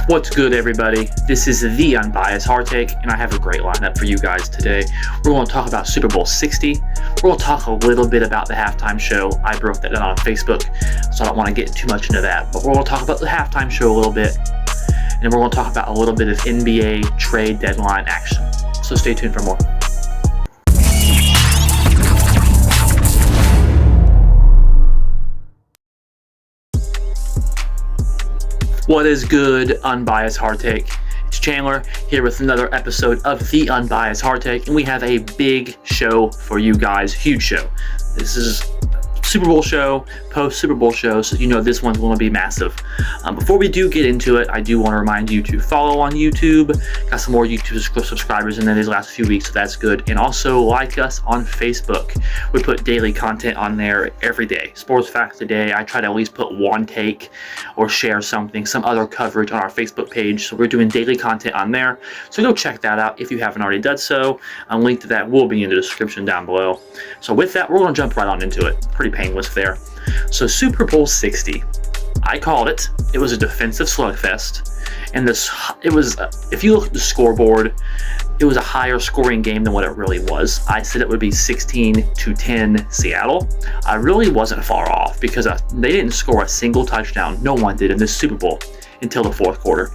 What's good, everybody? This is the Unbiased Hard Take, and I have a great lineup for you guys today. We're going to talk about Super Bowl 60. We're going to talk a little bit about the halftime show. I broke that down on Facebook, so I don't want to get too much into that. But we're going to talk about the halftime show a little bit, and we're going to talk about a little bit of NBA trade deadline action. So stay tuned for more. What is good, Unbiased Hard Take? It's Chandler here with another episode of the Unbiased Hard Take, and we have a big show for you guys. Huge show. This is Super Bowl show, post-Super Bowl show, so you know this one's going to be massive. Before we do get into it, I do want to remind you to follow on YouTube. Got some more YouTube subscribers in these last few weeks, so that's good. And also like us on Facebook. We put daily content on there every day. Sports Facts Today, I try to at least put one take or share something, some other coverage on our Facebook page. So we're doing daily content on there. So go check that out if you haven't already done so. A link to that will be in the description down below. So with that, we're going to jump right on into it. Pretty painless there. So Super Bowl 60, I called it. It was a defensive slugfest, and it was, if you look at the scoreboard, it was a higher scoring game than what it really was. I said it would be 16-10 Seattle. I really wasn't far off because they didn't score a single touchdown. No one did in this Super Bowl until the fourth quarter.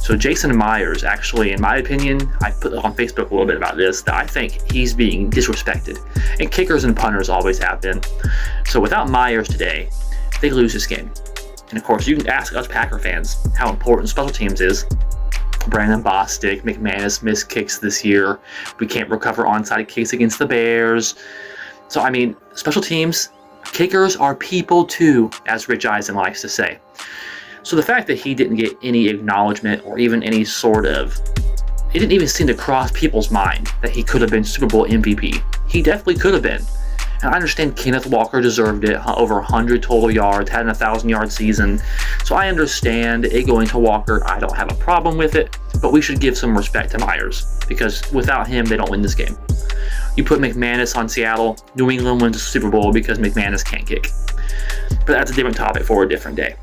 So Jason Myers, actually, in my opinion, I put on Facebook a little bit about this, that I think he's being disrespected. And kickers and punters always have been. So without Myers today, they lose this game. And of course, you can ask us Packer fans how important special teams is. Brandon Bostic, McManus missed kicks this year. We can't recover onside kicks against the Bears. So, I mean, special teams, kickers are people too, as Rich Eisen likes to say. So the fact that he didn't get any acknowledgement or even any sort of, it didn't even seem to cross people's mind that he could have been Super Bowl MVP. He definitely could have been. And I understand Kenneth Walker deserved it, over 100 total yards, had a 1,000-yard season. So I understand it going to Walker. I don't have a problem with it, but we should give some respect to Myers because without him, they don't win this game. You put McManus on Seattle, New England wins the Super Bowl because McManus can't kick. But that's a different topic for a different day.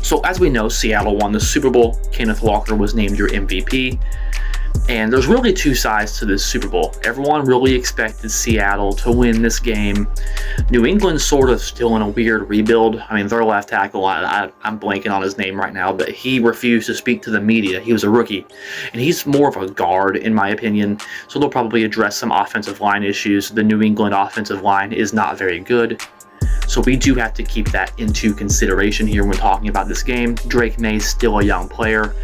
So as we know, Seattle won the Super Bowl. Kenneth Walker was named your MVP. And there's really two sides to this Super Bowl. Everyone really expected Seattle to win this game. New England's sort of still in a weird rebuild. I mean, their left tackle, I'm blanking on his name right now, but he refused to speak to the media. He was a rookie. And he's more of a guard, in my opinion. So they'll probably address some offensive line issues. The New England offensive line is not very good. So we do have to keep that into consideration here when talking about this game. Drake May's still a young player,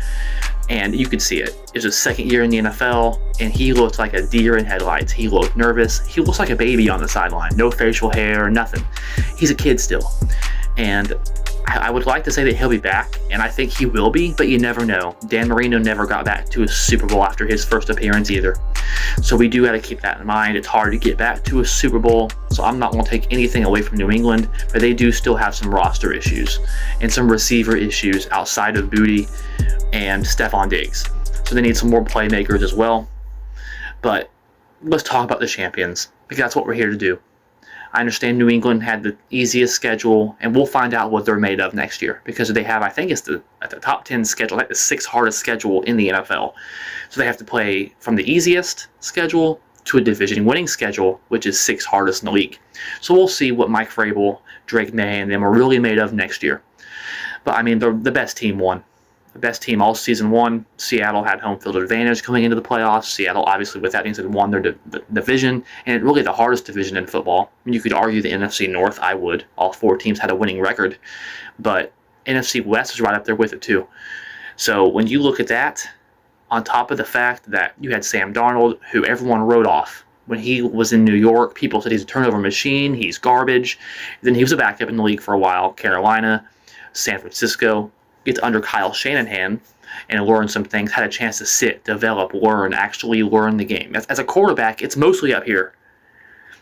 and you could see it. It was his second year in the NFL, and he looked like a deer in headlights. He looked nervous. He looks like a baby on the sideline. No facial hair, nothing. He's a kid still. And I would like to say that he'll be back, and I think he will be, but you never know. Dan Marino never got back to a Super Bowl after his first appearance either. So we do got to keep that in mind. It's hard to get back to a Super Bowl, so I'm not going to take anything away from New England, but they do still have some roster issues and some receiver issues outside of Booty and Stephon Diggs. So they need some more playmakers as well. But let's talk about the champions, because that's what we're here to do. I understand New England had the easiest schedule, and we'll find out what they're made of next year because they have, I think it's the top 10 schedule, like the 6th hardest schedule in the NFL. So they have to play from the easiest schedule to a division-winning schedule, which is 6th hardest in the league. So we'll see what Mike Vrabel, Drake May, and them are really made of next year. But I mean, the best team won. The best team all season won. Seattle had home field advantage coming into the playoffs. Seattle, obviously, with that being said, won their division, and really the hardest division in football. I mean, you could argue the NFC North, I would. All 4 teams had a winning record, but NFC West was right up there with it, too. So when you look at that, on top of the fact that you had Sam Darnold, who everyone wrote off. When he was in New York, people said he's a turnover machine, he's garbage. Then he was a backup in the league for a while. Carolina, San Francisco, gets under Kyle Shanahan and learn some things, had a chance to sit, develop, learn, actually learn the game. As a quarterback, it's mostly up here.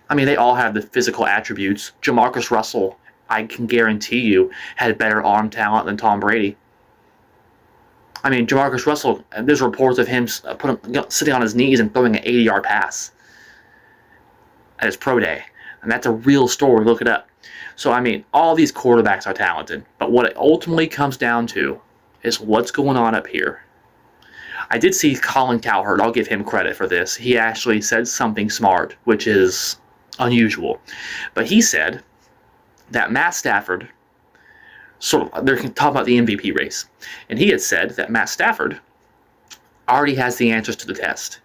I mean, they all have the physical attributes. Jamarcus Russell, I can guarantee you, had better arm talent than Tom Brady. I mean, Jamarcus Russell, there's reports of him sitting on his knees and throwing an 80-yard pass at his pro day. And that's a real story. Look it up. So, I mean, all these quarterbacks are talented. But what it ultimately comes down to is what's going on up here. I did see Colin Cowherd. I'll give him credit for this. He actually said something smart, which is unusual. But he said that Matt Stafford, they're talking about the MVP race, and he had said that Matt Stafford already has the answers to the test.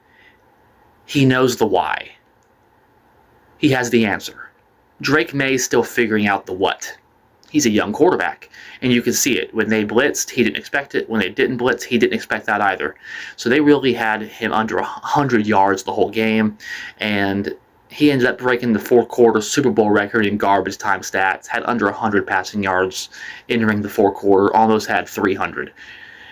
He knows the why. He has the answer. Drake May's still figuring out the what. He's a young quarterback, and you can see it. When they blitzed, he didn't expect it. When they didn't blitz, he didn't expect that either. So they really had him under 100 yards the whole game, and he ended up breaking the fourth quarter Super Bowl record in garbage time stats, had under 100 passing yards entering the fourth quarter, almost had 300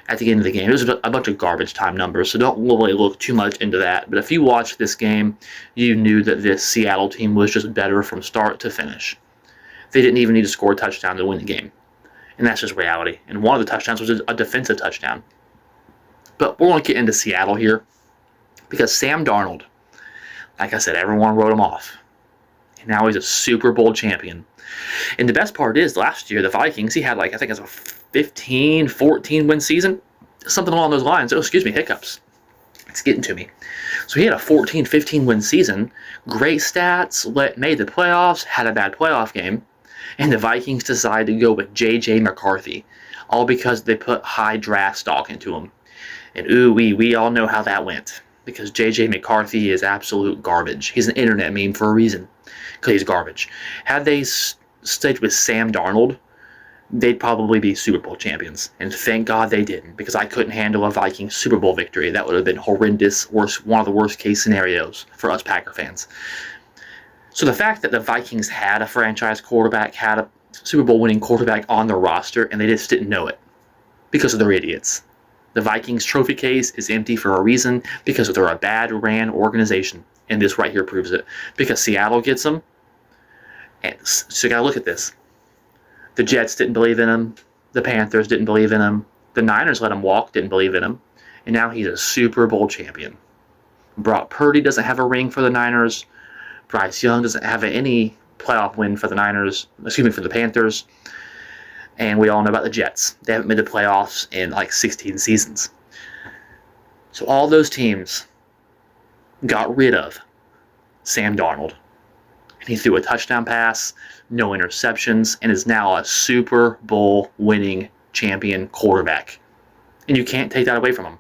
at the end of the game. It was a bunch of garbage time numbers, so don't really look too much into that. But if you watched this game, you knew that this Seattle team was just better from start to finish. They didn't even need to score a touchdown to win the game. And that's just reality. And one of the touchdowns was a defensive touchdown. But we're going to get into Seattle here, because Sam Darnold, like I said, everyone wrote him off. And now he's a Super Bowl champion. And the best part is, last year, the Vikings, he had I think it's a 15, 14 win season. Something along those lines. Oh, excuse me, hiccups. It's getting to me. So he had a 14, 15 win season. Great stats, made the playoffs, had a bad playoff game. And the Vikings decided to go with J.J. McCarthy. All because they put high draft stock into him. And we all know how that went. Because J.J. McCarthy is absolute garbage. He's an internet meme for a reason. Because he's garbage. Had they stayed with Sam Darnold, they'd probably be Super Bowl champions. And thank God they didn't, because I couldn't handle a Vikings Super Bowl victory. That would have been horrendous, one of the worst case scenarios for us Packer fans. So the fact that the Vikings had a franchise quarterback, had a Super Bowl winning quarterback on their roster, and they just didn't know it because they're idiots. The Vikings trophy case is empty for a reason, because they're a bad ran organization. And this right here proves it. Because Seattle gets them. And so you got to look at this. The Jets didn't believe in him. The Panthers didn't believe in him. The Niners let him walk, didn't believe in him. And now he's a Super Bowl champion. Brock Purdy doesn't have a ring for the Niners. Bryce Young doesn't have any playoff win for the for the Panthers. And we all know about the Jets. They haven't made the playoffs in 16 seasons. So all those teams got rid of Sam Darnold. And he threw a touchdown pass, no interceptions, and is now a Super Bowl winning champion quarterback. And you can't take that away from him.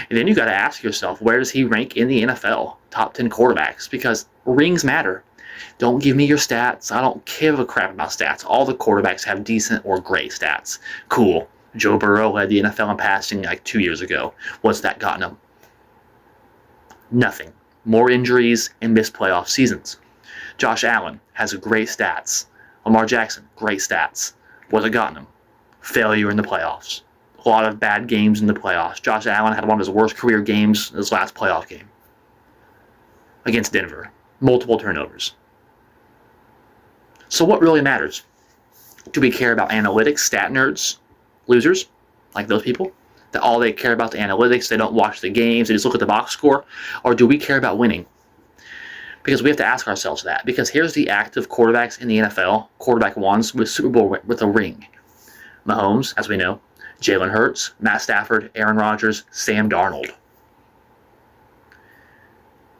And then you got to ask yourself, where does he rank in the NFL? Top 10 quarterbacks. Because rings matter. Don't give me your stats. I don't give a crap about stats. All the quarterbacks have decent or great stats. Cool. Joe Burrow led the NFL in passing 2 years ago. What's that gotten him? Nothing. More injuries and missed playoff seasons. Josh Allen has great stats. Lamar Jackson, great stats. What's it gotten him? Failure in the playoffs. A lot of bad games in the playoffs. Josh Allen had one of his worst career games in his last playoff game against Denver. Multiple turnovers. So what really matters? Do we care about analytics, stat nerds, losers, like those people? That all they care about the analytics, they don't watch the games, they just look at the box score? Or do we care about winning? Because we have to ask ourselves that. Because here's the active quarterbacks in the NFL, quarterback ones with Super Bowl with a ring. Mahomes, as we know, Jalen Hurts, Matt Stafford, Aaron Rodgers, Sam Darnold.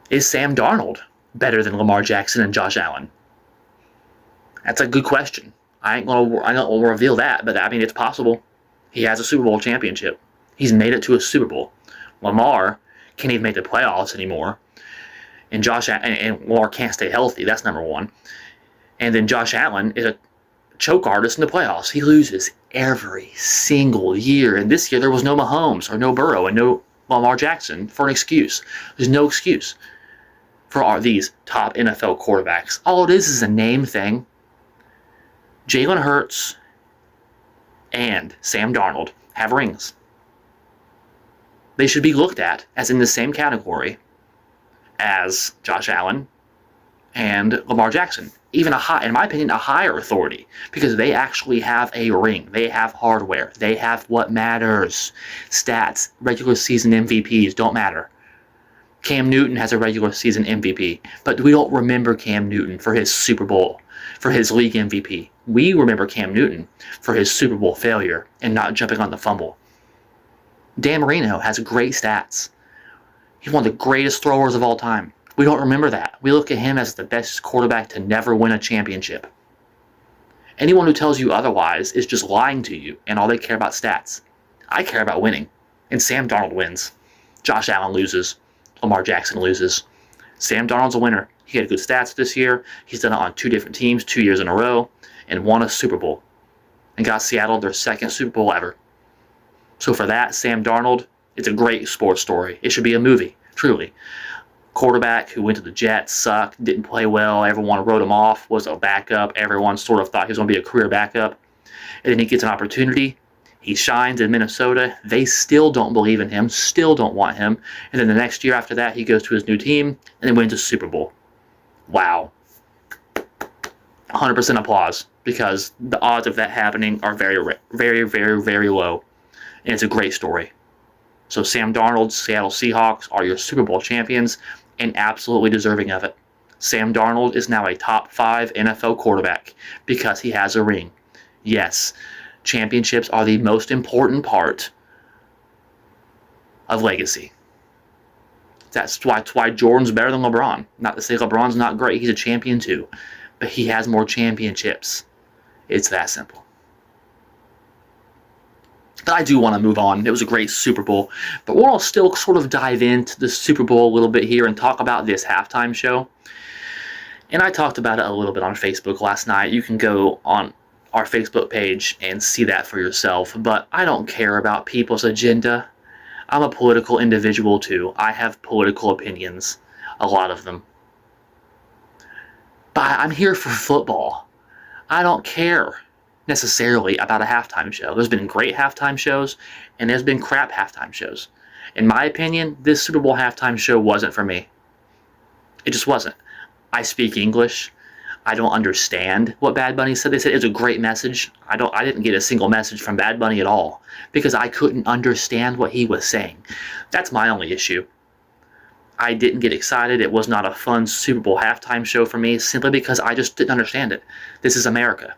Is Sam Darnold better than Lamar Jackson and Josh Allen? That's a good question. I ain't gonna reveal that, but I mean, it's possible. He has a Super Bowl championship. He's made it to a Super Bowl. Lamar can't even make the playoffs anymore. And Lamar can't stay healthy. That's number one. And then Josh Allen is a choke artist in the playoffs. He loses every single year. And this year there was no Mahomes or no Burrow and no Lamar Jackson for an excuse. There's no excuse for these top NFL quarterbacks. All it is a name thing. Jalen Hurts and Sam Darnold have rings. They should be looked at as in the same category as Josh Allen and Lamar Jackson. Even in my opinion, a higher authority, because they actually have a ring. They have hardware. They have what matters. Stats, regular season MVPs don't matter. Cam Newton has a regular season MVP, but we don't remember Cam Newton for his Super Bowl, for his league MVP. We remember Cam Newton for his Super Bowl failure and not jumping on the fumble. Dan Marino has great stats. He's one of the greatest throwers of all time. We don't remember that. We look at him as the best quarterback to never win a championship. Anyone who tells you otherwise is just lying to you, and all they care about stats. I care about winning, and Sam Darnold wins. Josh Allen loses. Lamar Jackson loses. Sam Darnold's a winner. He had good stats this year. He's done it on 2 different teams 2 years in a row and won a Super Bowl and got Seattle their 2nd Super Bowl ever. So for that, Sam Darnold, it's a great sports story. It should be a movie, truly. Quarterback who went to the Jets, sucked, didn't play well, everyone wrote him off, was a backup, everyone sort of thought he was going to be a career backup. And then he gets an opportunity. He shines in Minnesota. They still don't believe in him, still don't want him. And then the next year after that, he goes to his new team and then wins a Super Bowl. Wow. 100% applause, because the odds of that happening are very, very, very, very low. And it's a great story. So Sam Darnold, Seattle Seahawks are your Super Bowl champions and absolutely deserving of it. Sam Darnold is now a top 5 NFL quarterback because he has a ring. Yes, championships are the most important part of legacy. That's why Jordan's better than LeBron. Not to say LeBron's not great, he's a champion too. But he has more championships. It's that simple. But I do want to move on. It was a great Super Bowl. But we'll still sort of dive into the Super Bowl a little bit here and talk about this halftime show. And I talked about it a little bit on Facebook last night. You can go on our Facebook page and see that for yourself. But I don't care about people's agenda. I'm a political individual too. I have political opinions. A lot of them. But I'm here for football. I don't care necessarily about a halftime show. There's been great halftime shows, and there's been crap halftime shows. In my opinion, this Super Bowl halftime show wasn't for me. It just wasn't. I speak English. I don't understand what Bad Bunny said. They said it was a great message. I didn't get a single message from Bad Bunny at all because I couldn't understand what he was saying. That's my only issue. I didn't get excited. It was not a fun Super Bowl halftime show for me simply because I just didn't understand it. This is America.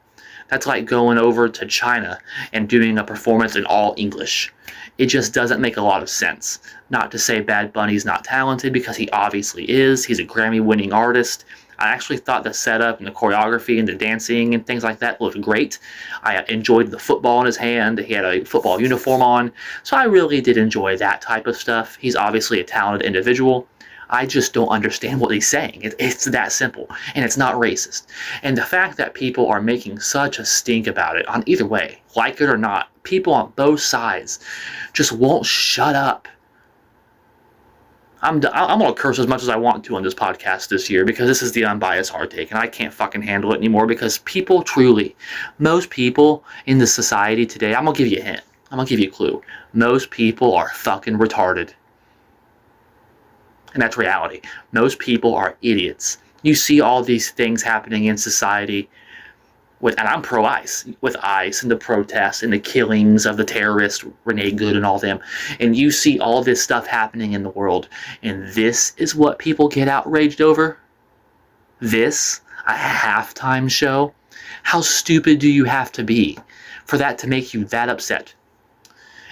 That's like going over to China and doing a performance in all English. It just doesn't make a lot of sense. Not to say Bad Bunny's not talented, because he obviously is. He's a Grammy-winning artist. I actually thought the setup and the choreography and the dancing and things like that looked great. I enjoyed the football in his hand. He had a football uniform on. So I really did enjoy that type of stuff. He's obviously a talented individual. I just don't understand what he's saying. It's that simple, and it's not racist. And the fact that people are making such a stink about it on either way, like it or not, people on both sides just won't shut up. I'm going to curse as much as I want to on this podcast this year because this is the unbiased hard take, and I can't fucking handle it anymore because people truly, most people in the society today, I'm going to give you a hint. I'm going to give you a clue. Most people are fucking retarded. And that's reality. Most people are idiots. You see all these things happening in society, and I'm pro-ICE, with ICE and the protests and the killings of the terrorists, Renee Good and all them. And you see all this stuff happening in the world. And this is what people get outraged over? This? A halftime show? How stupid do you have to be for that to make you that upset?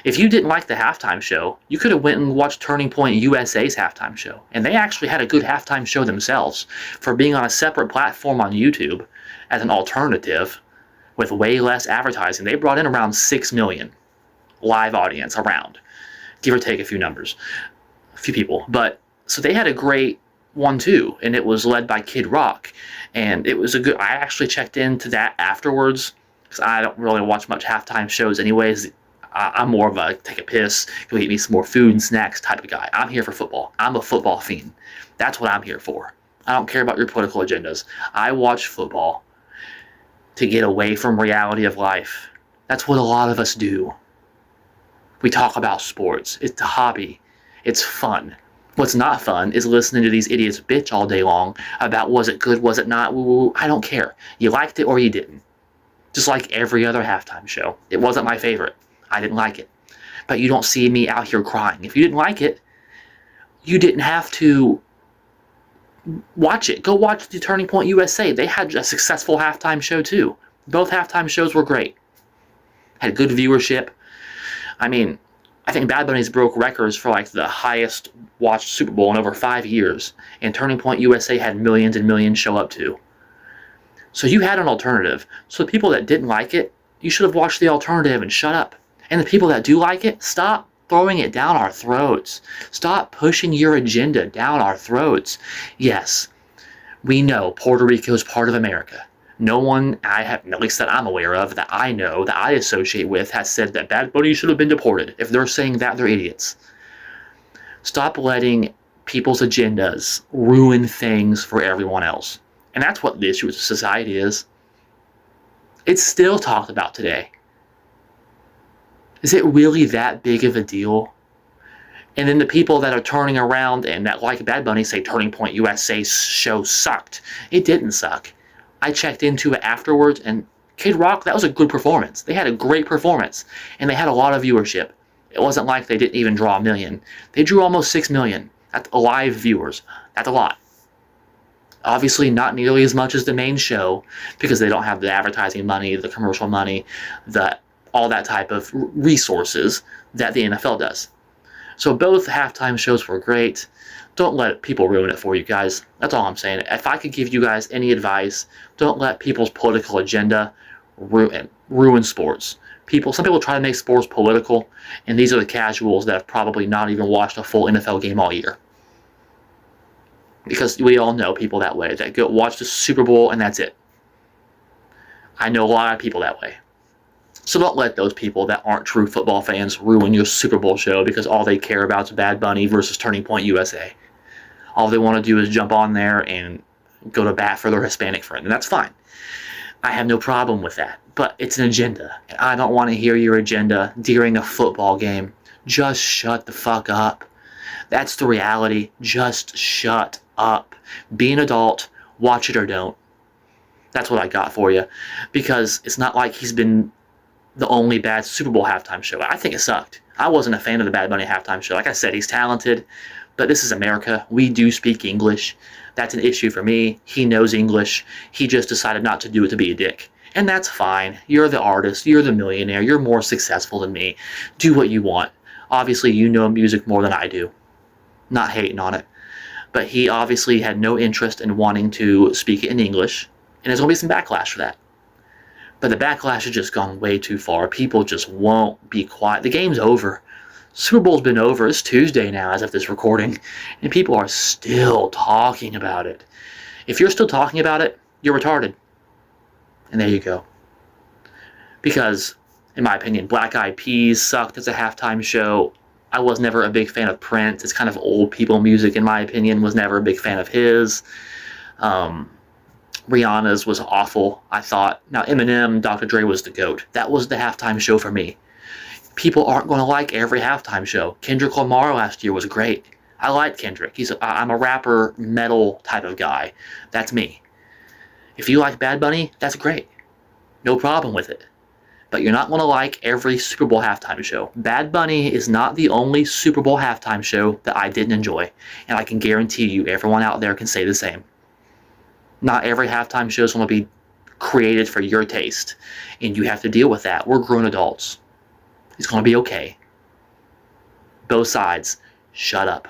If you didn't like the halftime show, you could have went and watched Turning Point USA's halftime show. And they actually had a good halftime show themselves for being on a separate platform on YouTube as an alternative with way less advertising. They brought in around 6 million live audience around, give or take a few numbers, a few people. But so they had a great one too, and it was led by Kid Rock. And it was a good, I actually checked into that afterwards because I don't really watch much halftime shows anyways. I'm more of a take a piss, go eat me some more food and snacks type of guy. I'm here for football. I'm a football fiend. That's what I'm here for. I don't care about your political agendas. I watch football to get away from reality of life. That's what a lot of us do. We talk about sports. It's a hobby. It's fun. What's not fun is listening to these idiots bitch all day long about was it good, was it not, woo-woo. I don't care. You liked it or you didn't. Just like every other halftime show. It wasn't my favorite. I didn't like it. But you don't see me out here crying. If you didn't like it, you didn't have to watch it. Go watch the Turning Point USA. They had a successful halftime show too. Both halftime shows were great. Had good viewership. I mean, I think Bad Bunny's broke records for like the highest watched Super Bowl in over 5 years, and Turning Point USA had millions and millions show up to. So you had an alternative. So the people that didn't like it, you should have watched the alternative and shut up. And the people that do like it, stop throwing it down our throats. Stop pushing your agenda down our throats. Yes, we know Puerto Rico is part of America. No one at least that I'm aware of, that I know, that I associate with, has said that Bad Bunny should have been deported. If they're saying that, they're idiots. Stop letting people's agendas ruin things for everyone else. And that's what the issue with society is. It's still talked about today. Is it really that big of a deal? And then the people that are turning around and that like Bad Bunny say Turning Point USA's show sucked. It didn't suck. I checked into it afterwards, and Kid Rock, that was a good performance. They had a great performance, and they had a lot of viewership. It wasn't like they didn't even draw 1 million. They drew almost 6 million. That's live viewers. That's a lot. Obviously not nearly as much as the main show, because they don't have the advertising money, the commercial money, all that type of resources that the NFL does. So both halftime shows were great. Don't let people ruin it for you guys. That's all I'm saying. If I could give you guys any advice, don't let people's political agenda ruin sports. Some people try to make sports political, and these are the casuals that have probably not even watched a full NFL game all year. Because we all know people that way, that go watch the Super Bowl and that's it. I know a lot of people that way. So don't let those people that aren't true football fans ruin your Super Bowl show because all they care about is Bad Bunny versus Turning Point USA. All they want to do is jump on there and go to bat for their Hispanic friend, and that's fine. I have no problem with that, but it's an agenda, and I don't want to hear your agenda during a football game. Just shut the fuck up. That's the reality. Just shut up. Be an adult. Watch it or don't. That's what I got for you, because it's not like he's been the only bad Super Bowl halftime show. I think it sucked. I wasn't a fan of the Bad Bunny halftime show. Like I said, he's talented, but this is America. We do speak English. That's an issue for me. He knows English. He just decided not to do it to be a dick. And that's fine. You're the artist. You're the millionaire. You're more successful than me. Do what you want. Obviously, you know music more than I do. Not hating on it. But he obviously had no interest in wanting to speak it in English, and there's going to be some backlash for that. But the backlash has just gone way too far. People just won't be quiet. The game's over. Super Bowl's been over. It's Tuesday now as of this recording, and people are still talking about it. If you're still talking about it, you're retarded. And there you go. Because, in my opinion, Black Eyed Peas sucked as a halftime show. I was never a big fan of Prince. It's kind of old people music, in my opinion. Was never a big fan of his. Rihanna's was awful, I thought. Now, Eminem, Dr. Dre was the GOAT. That was the halftime show for me. People aren't going to like every halftime show. Kendrick Lamar last year was great. I like Kendrick. I'm a rapper, metal type of guy. That's me. If you like Bad Bunny, that's great. No problem with it. But you're not going to like every Super Bowl halftime show. Bad Bunny is not the only Super Bowl halftime show that I didn't enjoy. And I can guarantee you, everyone out there can say the same. Not every halftime show is going to be created for your taste. And you have to deal with that. We're grown adults. It's going to be okay. Both sides, shut up.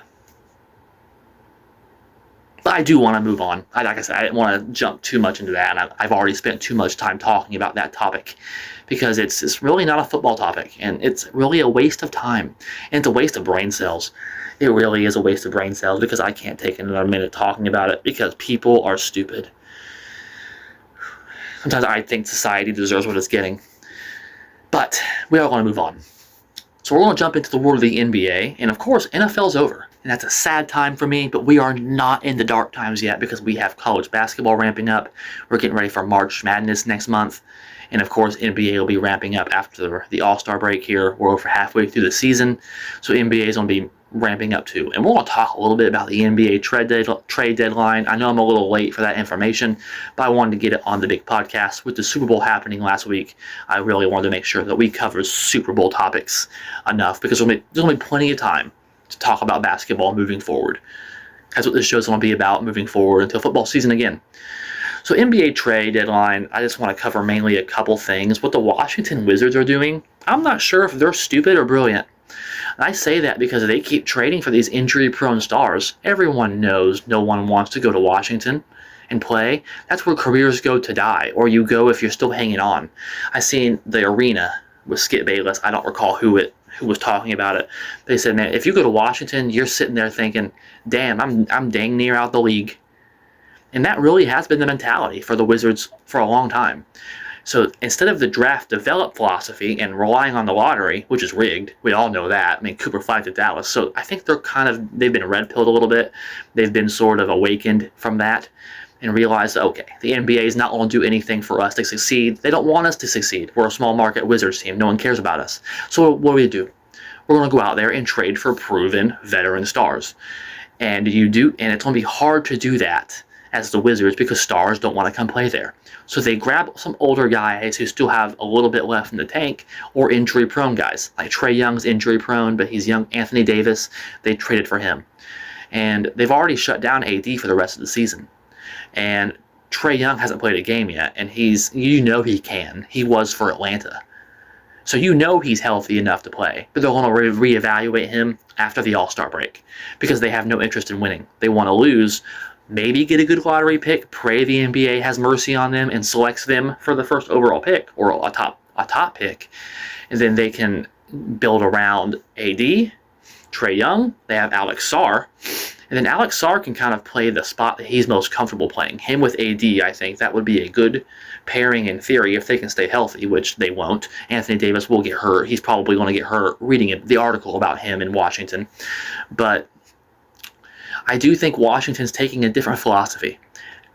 But I do want to move on. Like I said, I didn't want to jump too much into that. And I've already spent too much time talking about that topic. Because it's really not a football topic. And it's really a waste of time. And it's a waste of brain cells. It really is a waste of brain cells, because I can't take another minute talking about it, because people are stupid. Sometimes I think society deserves what it's getting. But we are going to move on. So we're going to jump into the world of the NBA. And of course, NFL's over. And that's a sad time for me, but we are not in the dark times yet, because we have college basketball ramping up. We're getting ready for March Madness next month. And of course, NBA will be ramping up after the All-Star break here. We're over halfway through the season. So NBA is going to be ramping up too. And we're going to talk a little bit about the NBA trade deadline. I know I'm a little late for that information, but I wanted to get it on the big podcast. With the Super Bowl happening last week, I really wanted to make sure that we cover Super Bowl topics enough, because there's going to be plenty of time to talk about basketball moving forward. That's what this show is going to be about, moving forward until football season again. So NBA trade deadline, I just want to cover mainly a couple things. What the Washington Wizards are doing, I'm not sure if they're stupid or brilliant. And I say that because they keep trading for these injury-prone stars. Everyone knows no one wants to go to Washington and play. That's where careers go to die, or you go if you're still hanging on. I seen the arena with Skip Bayless. I don't recall who was talking about it. They said, man, if you go to Washington, you're sitting there thinking, damn, I'm dang near out the league. And that really has been the mentality for the Wizards for a long time. So instead of the draft develop philosophy and relying on the lottery, which is rigged, we all know that. I mean, Cooper flagged at Dallas. So I think they've been red-pilled a little bit. They've been sort of awakened from that and realized, okay, the NBA is not going to do anything for us to succeed. They don't want us to succeed. We're a small market Wizards team. No one cares about us. So what do? We're going to go out there and trade for proven veteran stars. And it's going to be hard to do that as the Wizards because stars don't want to come play there. So they grab some older guys who still have a little bit left in the tank, or injury-prone guys. Like Trae Young's injury-prone, but he's young. Anthony Davis, they traded for him. And they've already shut down AD for the rest of the season. And Trae Young hasn't played a game yet, and he can. He was for Atlanta. So he's healthy enough to play. But they're going to reevaluate him after the All-Star break because they have no interest in winning. They want to lose, maybe get a good lottery pick, pray the NBA has mercy on them and selects them for the first overall pick or a top pick. And then they can build around AD, Trae Young, they have Alex Sarr. And then Alex Sarr can kind of play the spot that he's most comfortable playing. Him with AD, I think that would be a good pairing in theory if they can stay healthy, which they won't. Anthony Davis will get hurt. He's probably going to get hurt reading the article about him in Washington. But I do think Washington's taking a different philosophy.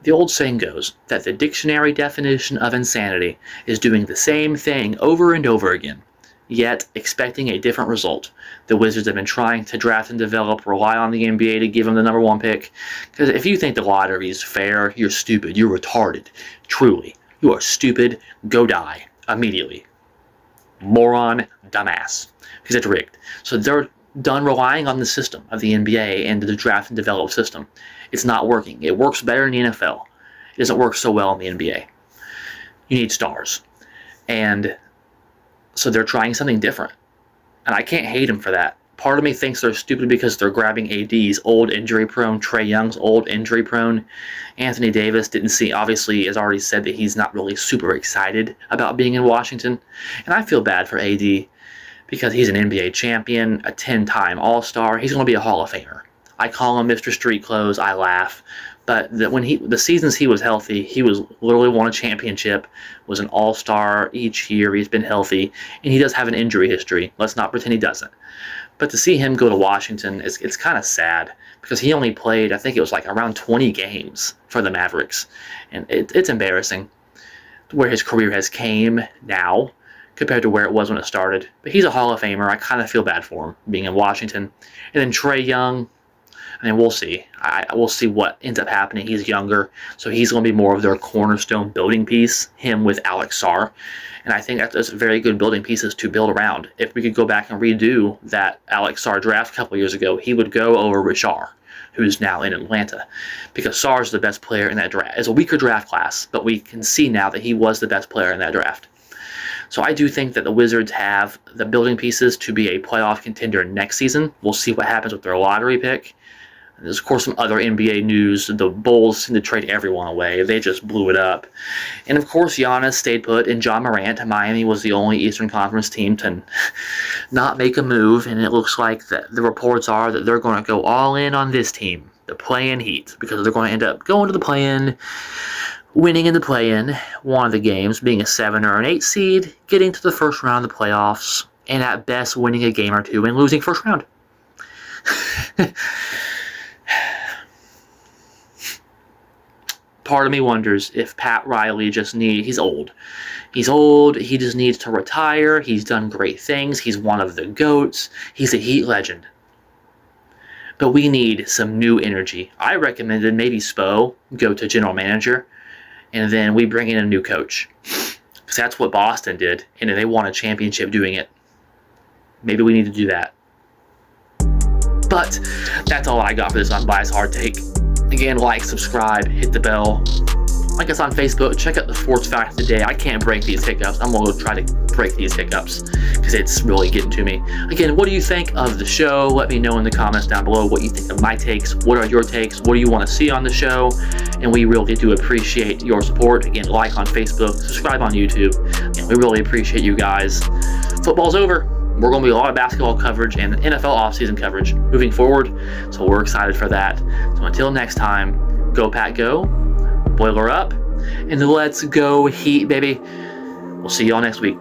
The old saying goes that the dictionary definition of insanity is doing the same thing over and over again, yet expecting a different result. The Wizards have been trying to draft and develop, rely on the NBA to give them the number one pick. Because if you think the lottery is fair, you're stupid, you're retarded. Truly, you are stupid, go die immediately. Moron, dumbass. Because it's rigged. So they're done relying on the system of the NBA and the draft and develop system. It's not working. It works better in the NFL. It doesn't work so well in the NBA. You need stars. And so they're trying something different. And I can't hate them for that. Part of me thinks they're stupid because they're grabbing AD's old injury-prone, Trae Young's old injury-prone. Anthony Davis obviously has already said that he's not really super excited about being in Washington. And I feel bad for AD because he's an NBA champion, a 10-time All-Star. He's going to be a Hall of Famer. I call him Mr. Street Clothes. I laugh. But the seasons he was healthy, he was literally won a championship, was an all-star each year. He's been healthy, and he does have an injury history. Let's not pretend he doesn't. But to see him go to Washington, it's kind of sad because he only played, I think it was like around 20 games for the Mavericks. And it's embarrassing where his career has came now compared to where it was when it started. But he's a Hall of Famer. I kind of feel bad for him being in Washington. And then Trae Young, I mean, we'll see. We'll see what ends up happening. He's younger, so he's going to be more of their cornerstone building piece, him with Alex Sarr. And I think that's very good building pieces to build around. If we could go back and redo that Alex Sarr draft a couple years ago, he would go over Richard, who's now in Atlanta. Because Sarr's the best player in that draft. It's a weaker draft class, but we can see now that he was the best player in that draft. So I do think that the Wizards have the building pieces to be a playoff contender next season. We'll see what happens with their lottery pick. There's, of course, some other NBA news. The Bulls seem to trade everyone away. They just blew it up. And, of course, Giannis stayed put, and John Morant. Miami was the only Eastern Conference team to not make a move, and it looks like the reports are that they're going to go all in on this team, the play-in Heat, because they're going to end up going to the play-in, winning in the play-in, one of the games, being a 7 or an 8 seed, getting to the first round of the playoffs, and at best winning a game or two and losing first round. Part of me wonders if Pat Riley he's old. He's old, he just needs to retire, he's done great things, he's one of the GOATs, he's a Heat legend. But we need some new energy. I recommended maybe Spo go to general manager, and then we bring in a new coach. Because that's what Boston did, and they won a championship doing it. Maybe we need to do that. But that's all I got for this unbiased hard take. Again, like, subscribe, hit the bell. Like us on Facebook. Check out the Sports Fact today. I can't break these hiccups. I'm going to try to break these hiccups because it's really getting to me. Again, what do you think of the show? Let me know in the comments down below what you think of my takes. What are your takes? What do you want to see on the show? And we really do appreciate your support. Again, like on Facebook, subscribe on YouTube. And we really appreciate you guys. Football's over. We're going to be a lot of basketball coverage and NFL offseason coverage moving forward. So we're excited for that. So until next time, go Pack Go. Boiler up, and let's go Heat, baby. We'll see y'all next week.